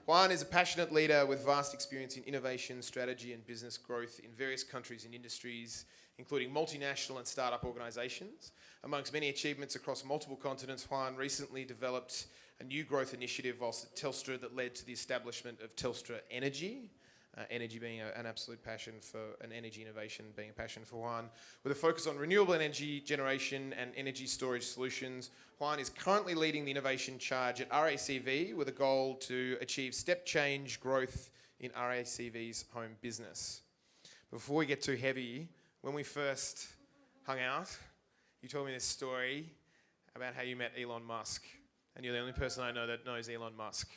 Juan is a passionate leader with vast experience in innovation, strategy and business growth in various countries and industries, including multinational and startup organisations. Amongst many achievements across multiple continents, Juan recently developed a new growth initiative whilst at Telstra that led to the establishment of Telstra Energy. Energy being an absolute passion for, and energy innovation being a passion for Juan. With a focus on renewable energy generation and energy storage solutions, Juan is currently leading the innovation charge at RACV with a goal to achieve step change growth in RACV's home business. Before we get too heavy, when we first hung out, you told me this story about how you met Elon Musk, and you're the only person I know that knows Elon Musk.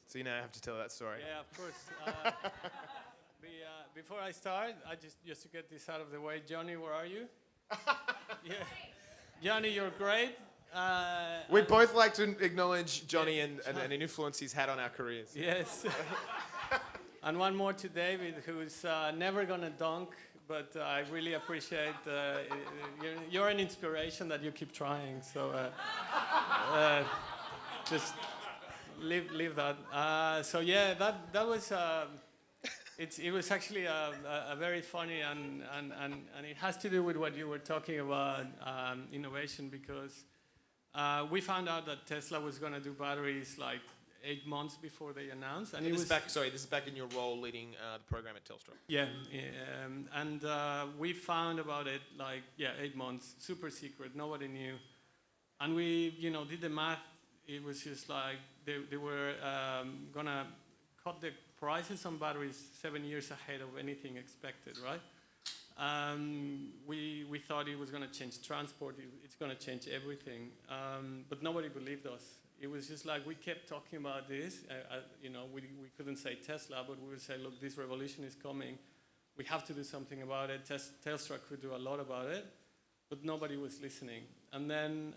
So you now have to tell that story. Yeah, of course. Before I start, just to get this out of the way, Johnny, where are you? Yeah, Johnny, you're great. We'd both like to acknowledge Johnny and an influence he's had on our careers. Yes. And one more to David, who's never gonna dunk, but I really appreciate. You're an inspiration that you keep trying. So just. Leave that. So yeah, that was it was actually a very funny and it has to do with what you were talking about, innovation, because we found out that Tesla was going to do batteries like 8 months before they announced, and this is back in your role leading the program at Telstra. Yeah, and we found about it like 8 months, super secret, nobody knew, and we did the math. It was just like they were gonna cut the prices on batteries 7 years ahead of anything expected, right? We thought it was gonna change transport, it's gonna change everything, but nobody believed us. It was just like we kept talking about this. We couldn't say Tesla, but we would say, look, this revolution is coming. We have to do something about it. Telstra could do a lot about it, but nobody was listening. And then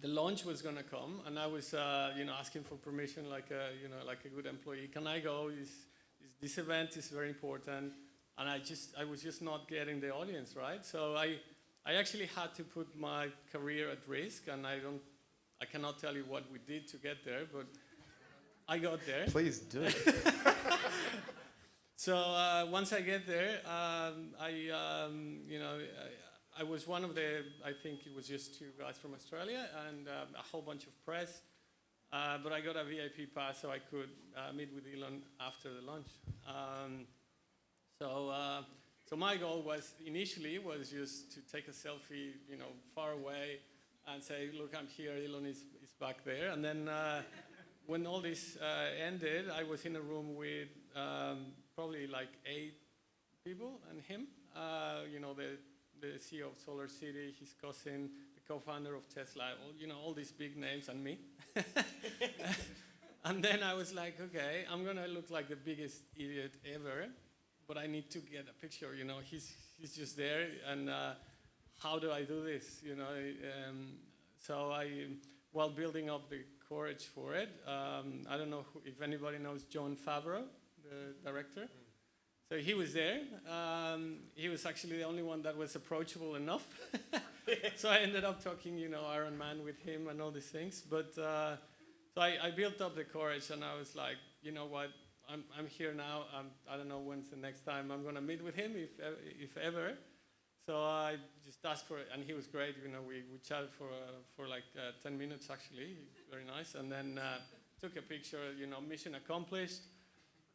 the launch was going to come, and I was, asking for permission like a good employee. Can I go? This event is very important, and I was just not getting the audience, right? So I actually had to put my career at risk, and I cannot tell you what we did to get there, but I got there. Please do. So once I get there, I was one of I think it was just 2 guys from Australia and a whole bunch of press, but I got a VIP pass so I could meet with Elon after the launch. So my goal initially was just to take a selfie, far away and say, look, I'm here, Elon is back there. And then when all this ended, I was in a room with probably like 8 people and him, the CEO of Solar City, his cousin, the co-founder of Tesla, all these big names, and me. And then I was like, okay, I'm gonna look like the biggest idiot ever, but I need to get a picture. He's just there, and how do I do this? So while building up the courage for it, I don't know if anybody knows Jon Favreau, the director. So he was there. He was actually the only one that was approachable enough. So I ended up talking, Iron Man with him and all these things. But so I built up the courage, and I was like, you know what? I'm here now. I don't know when's the next time I'm gonna meet with him, if ever. So I just asked for it, and he was great. We chatted for like 10 minutes actually. Very nice. And then took a picture. Mission accomplished.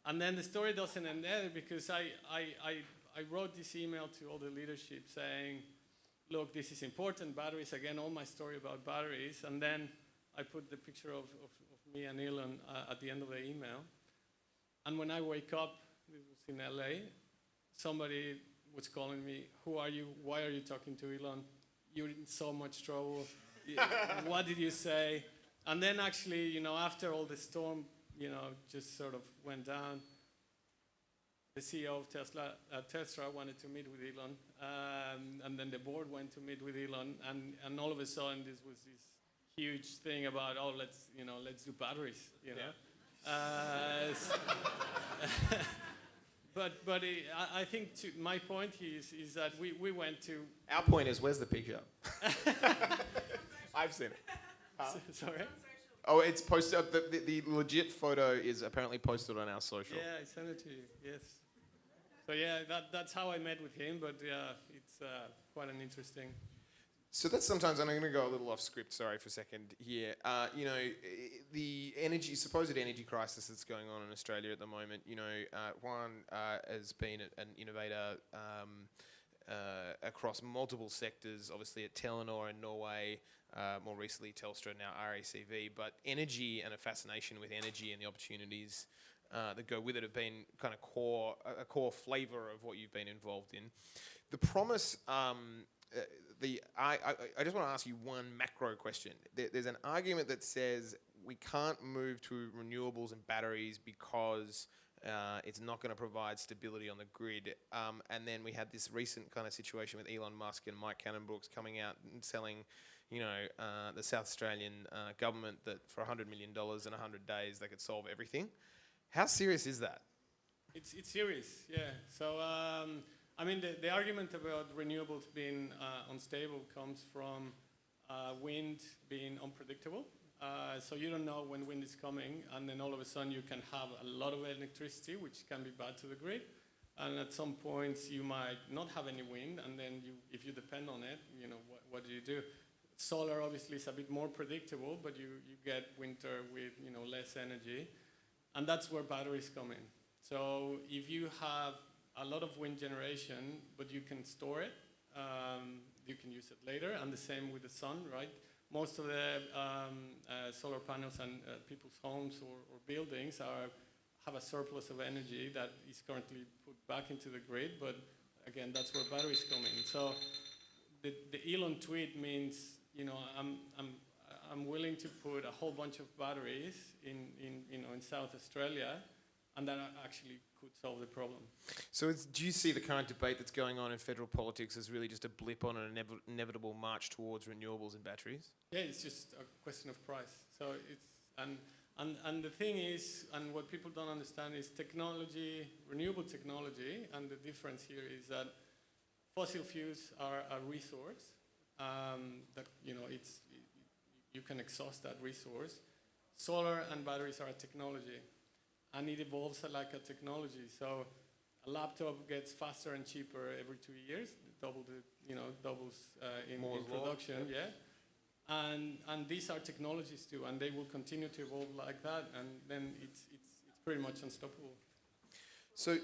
And then the story doesn't end there, because I wrote this email to all the leadership saying, look, this is important, batteries, again, all my story about batteries. And then I put the picture of me and Elon at the end of the email. And when I wake up, this was in LA, somebody was calling me, who are you? Why are you talking to Elon? You're in so much trouble. What did you say? And then actually, after all the storm, just sort of went down, the CEO of Telstra wanted to meet with Elon, and then the board went to meet with Elon, and all of a sudden this was this huge thing about, let's do batteries, But I think my point is that we went to... Our point is, where's the picture? I've seen it. Sorry? Oh, it's posted. The legit photo is apparently posted on our social. Yeah, I sent it to you. Yes. So yeah, that's how I met with him. But yeah, it's quite an interesting. So that's sometimes, and I'm going to go a little off script, sorry for a second here. The supposed energy crisis that's going on in Australia at the moment, Juan has been an innovator across multiple sectors, obviously at Telenor in Norway, more recently Telstra, now RACV, but energy and a fascination with energy and the opportunities that go with it have been kind of a core flavour of what you've been involved in. The promise... I just want to ask you one macro question. There's an argument that says we can't move to renewables and batteries because it's not going to provide stability on the grid. And then we had this recent kind of situation with Elon Musk and Mike Cannon-Brookes coming out and telling, the South Australian government that for $100 million in 100 days they could solve everything. How serious is that? It's serious, yeah. So. The argument about renewables being unstable comes from wind being unpredictable. So you don't know when wind is coming, and then all of a sudden you can have a lot of electricity, which can be bad to the grid. And at some points you might not have any wind, and then if you depend on it, what do you do? Solar obviously is a bit more predictable, but you get winter with less energy, and that's where batteries come in. So if you have a lot of wind generation, but you can store it. You can use it later, and the same with the sun, right? Most of the solar panels and people's homes or buildings have a surplus of energy that is currently put back into the grid, but again, that's where batteries come in. So the Elon tweet means, I'm willing to put a whole bunch of batteries in South Australia, and that actually could solve the problem. So do you see the current debate that's going on in federal politics as really just a blip on an inevitable march towards renewables and batteries? Yeah, it's just a question of price. So and the thing is, and what people don't understand is technology, renewable technology, and the difference here is that fossil fuels are a resource that you can exhaust that resource. Solar and batteries are a technology. And it evolves like a technology. So a laptop gets faster and cheaper every 2 years, doubles in production, yeah. And these are technologies too, and they will continue to evolve like that, and then it's pretty much unstoppable. So,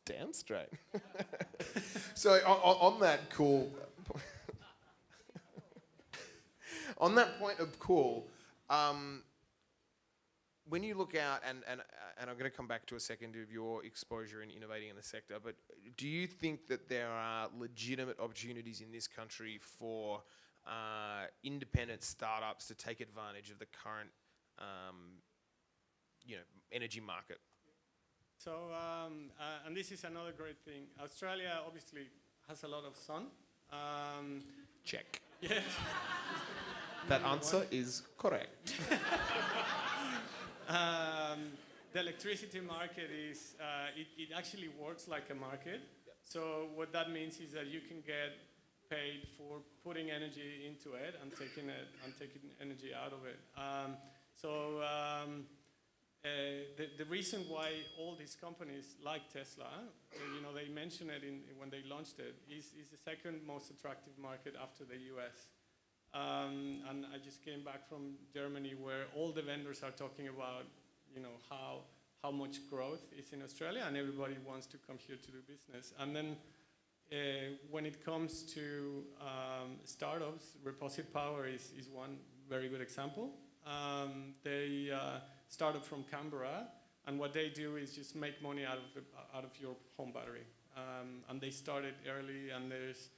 damn straight. So on that cool, on that point of cool. When you look out, and I'm going to come back to a second of your exposure in innovating in the sector, but do you think that there are legitimate opportunities in this country for independent startups to take advantage of the current, energy market? So, and this is another great thing. Australia obviously has a lot of sun. Check. Yes. That answer is correct. The electricity market is, it actually works like a market. Yep. So what that means is that you can get paid for putting energy into it and taking energy out of it. The reason why all these companies like Tesla, they mention it when they launched it, is the second most attractive market after the US. And I just came back from Germany, where all the vendors are talking about, how much growth is in Australia, and everybody wants to come here to do business. And then when it comes to startups, Reposit Power is one very good example. They started from Canberra, and what they do is just make money out of your home battery. And they started early, and there's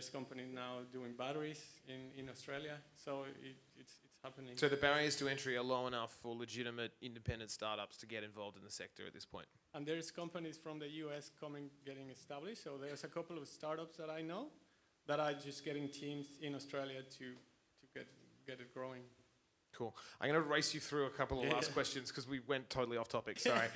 companies now doing batteries in Australia, so it's happening. So the barriers to entry are low enough for legitimate independent startups to get involved in the sector at this point? And there's companies from the US getting established, so there's a couple of startups that I know that are just getting teams in Australia to get it growing. Cool. I'm going to race you through a couple of last questions because we went totally off topic, sorry.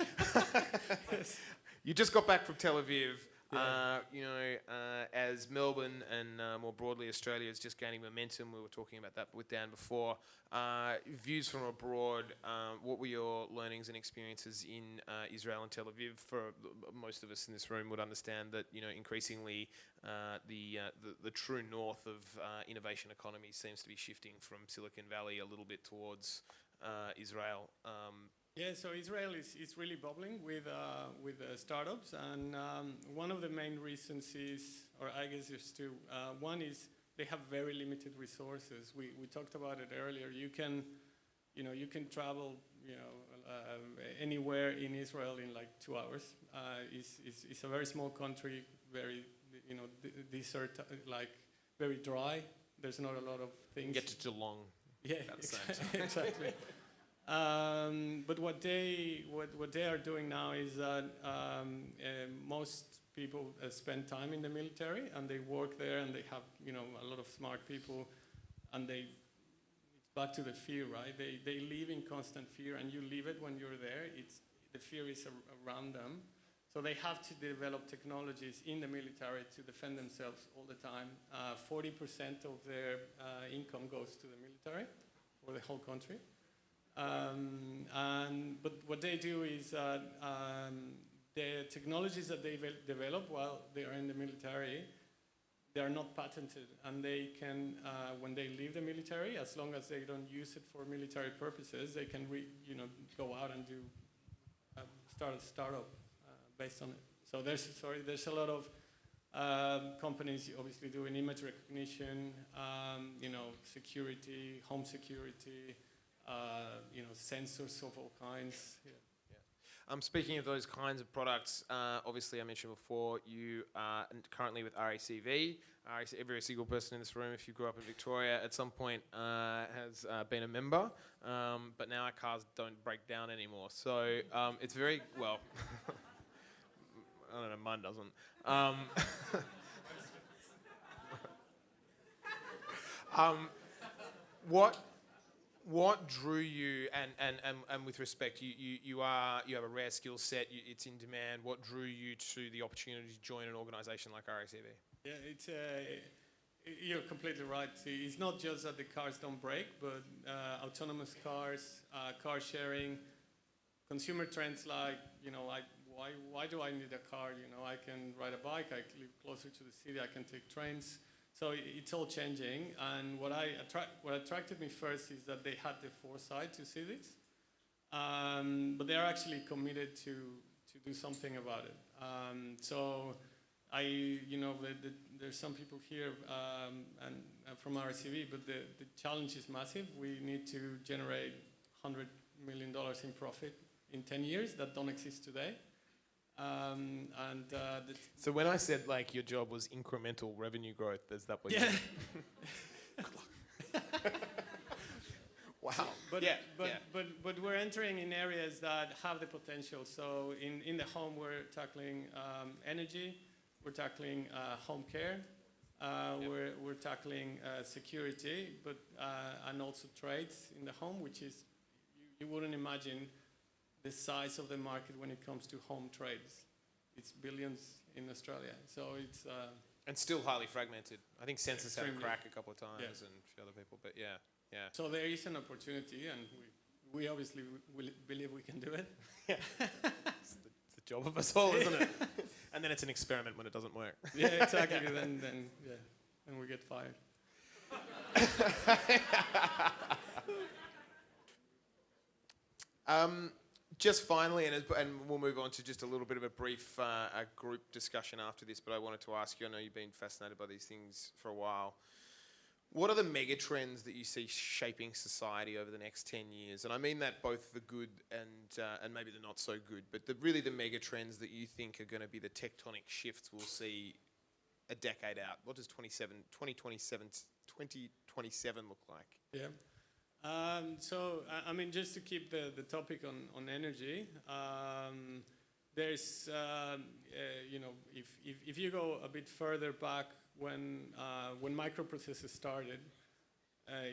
Yes. You just got back from Tel Aviv. As Melbourne and more broadly Australia is just gaining momentum, we were talking about that with Dan before. Views from abroad, what were your learnings and experiences in Israel and Tel Aviv? For most of us in this room would understand that increasingly the true north of innovation economy seems to be shifting from Silicon Valley a little bit towards Israel. Yeah, so Israel is really bubbling with startups, and one of the main reasons is, or I guess there's two. One is they have very limited resources. We talked about it earlier. You can travel, anywhere in Israel in like 2 hours. It's a very small country, very, desert, like very dry. There's not a lot of things. Get to Geelong. Yeah, exactly. But what they are doing now is that most people spend time in the military and they work there and they have a lot of smart people, and it's back to the fear, right? They live in constant fear, and you live it when you're there. The fear is around them, so they have to develop technologies in the military to defend themselves all the time. 40% of their income goes to the military for the whole country. But what they do is the technologies that they develop while they are in the military, they are not patented, and they can, when they leave the military, as long as they don't use it for military purposes, they can go out and start a startup based on it. So there's a lot of companies obviously doing image recognition, security, home security. Sensors of all kinds. Speaking of those kinds of products, obviously I mentioned before you are currently with RACV. Every single person in this room, if you grew up in Victoria, at some point has been a member, but now our cars don't break down anymore. So it's very, well, I don't know, mine doesn't. What drew you, and with respect, you have a rare skill set, it's in demand. What drew you to the opportunity to join an organisation like RACV? Yeah, you're completely right. It's not just that the cars don't break, but autonomous cars, car sharing, consumer trends like, why do I need a car? I can ride a bike, I live closer to the city, I can take trains. So it's all changing, and what attracted me first is that they had the foresight to see this, but they are actually committed to do something about it. So there's some people here and from RACV, but the challenge is massive. We need to generate $100 million in profit in 10 years that don't exist today. So when I said like your job was incremental revenue growth, is that what you mean? Wow. But we're entering in areas that have the potential. So in the home, we're tackling energy, we're tackling home care, we're tackling security, but and also trades in the home, which is you wouldn't imagine the size of the market when it comes to home trades. It's billions in Australia, so it's... and still highly fragmented. I think Census had a crack a couple of times, and a few other people, but yeah. So there is an opportunity, and we obviously believe we can do it. Yeah. It's the job of us all, isn't it? And then it's an experiment when it doesn't work. Yeah, exactly. then we get fired. Just finally, and we'll move on to just a little bit of a brief group discussion after this, but I wanted to ask you, I know you've been fascinated by these things for a while. What are the mega trends that you see shaping society over the next 10 years? And I mean that both the good and maybe the not so good, but really the mega trends that you think are going to be the tectonic shifts we'll see a decade out. What does 2027 look like? Yeah. So, I mean, just to keep the topic on energy, there's, if you go a bit further back when microprocessors started,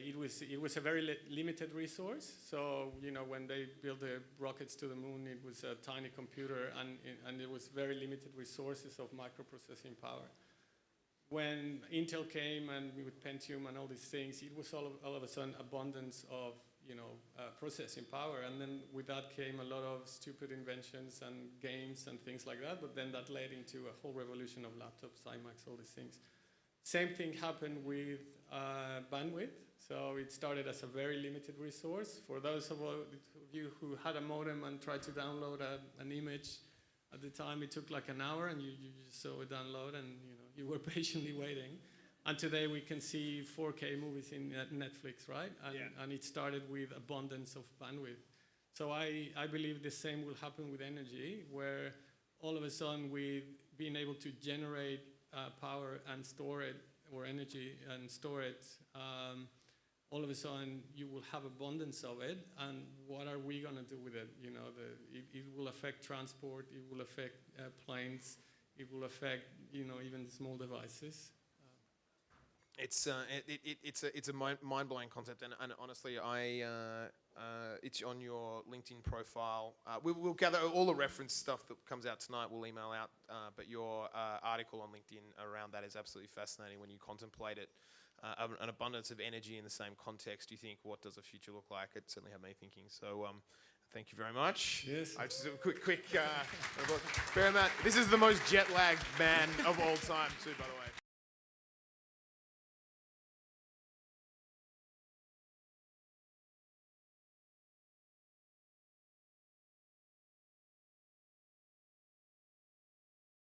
it was a very limited resource. So when they built the rockets to the moon, it was a tiny computer, and it was very limited resources of microprocessing power. When Intel came and with Pentium and all these things, it was all of a sudden abundance of processing power, and then with that came a lot of stupid inventions and games and things like that. But then that led into a whole revolution of laptops, iMacs, all these things. Same thing happened with bandwidth. So it started as a very limited resource. For those of you who had a modem and tried to download an image, at the time it took like an hour, and you just saw it download, and you were patiently waiting. And today we can see 4K movies in Netflix, right? And it started with abundance of bandwidth. So I believe the same will happen with energy, where all of a sudden with being able to generate power and store it, or energy and store it, all of a sudden you will have abundance of it. And what are we going to do with it? It will affect transport, it will affect planes, it will affect even small devices. It's a mind-blowing concept, and honestly, it's on your LinkedIn profile. We'll gather all the reference stuff that comes out tonight. We'll email out, but your article on LinkedIn around that is absolutely fascinating. When you contemplate it, an abundance of energy in the same context, you think, what does the future look like? It certainly had me thinking. So. Thank you very much. Yes. Just a quick. This is the most jet-lagged man of all time, too, by the way.